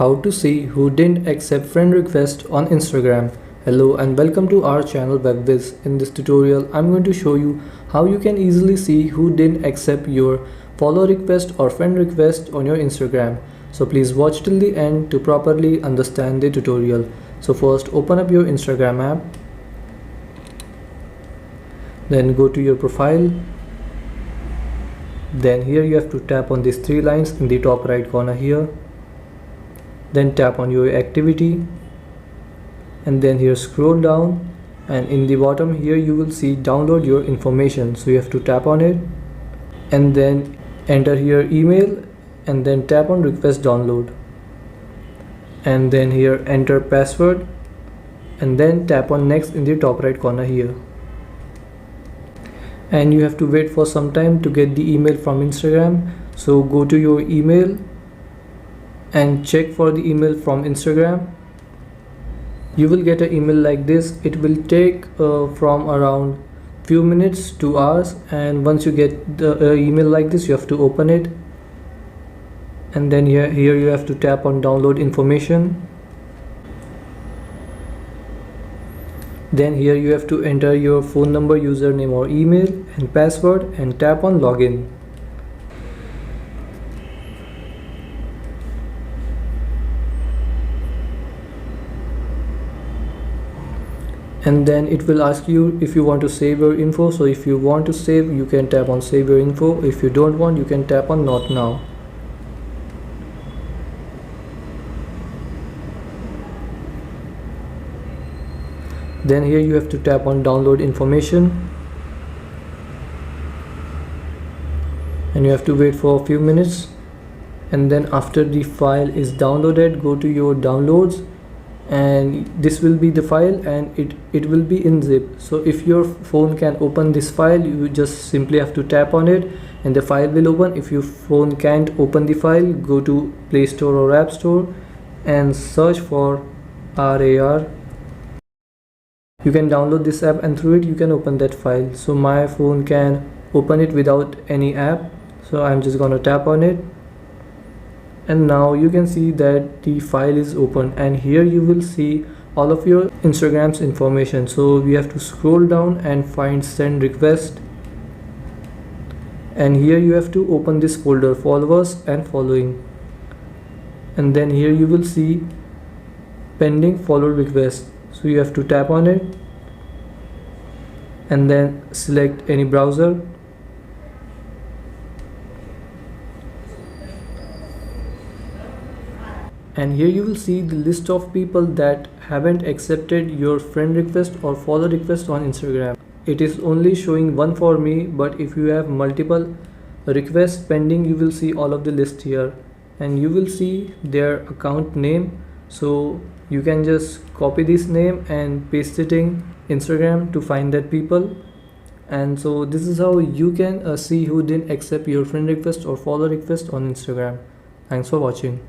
How to see who didn't accept friend request on Instagram. Hello and welcome to our channel Whizz. In this tutorial, I'm going to show you how you can easily see who didn't accept your follow request or friend request on your Instagram. So please watch till the end to properly understand the tutorial. So first open up your Instagram app. Then go to your profile. Then here you have to tap on these three lines in the top right corner here. Then tap on your activity and then here scroll down, and in the bottom here you will see download your information, so you have to tap on it and then enter here email and then tap on request download and then here enter password and then tap on next in the top right corner here. And you have to wait for some time to get the email from Instagram, so go to your email and check for the email from Instagram. You will get an email like this. It will take from around few minutes to hours, and once you get the email like this, you have to open it and then here you have to tap on download information. Then here you have to enter your phone number, username or email and password and tap on login. And then it will ask you if you want to save your info. So if you want to save, you can tap on save your info. If you don't want, you can tap on not now. Then here you have to tap on download information and you have to wait for a few minutes, and then after the file is downloaded, go to your downloads and this will be the file and it will be in zip. So if your phone can open this file, you just simply have to tap on it and the file will open. If your phone can't open the file, go to Play Store or App Store and search for RAR. You can download this app and through it you can open that file. So my phone can open it without any app, so I'm just gonna tap on it and now you can see that the file is open, and here you will see all of your Instagram's information. So we have to scroll down and find send request, and here you have to open this folder followers and following, and then here you will see pending follow request. So you have to tap on it and then select any browser and here you will see the list of people that haven't accepted your friend request or follow request on Instagram. It is only showing one for me, but if you have multiple requests pending, you will see all of the list here and you will see their account name. So you can just copy this name and paste it in Instagram to find that people. And so this is how you can see who didn't accept your friend request or follow request on Instagram. Thanks for watching.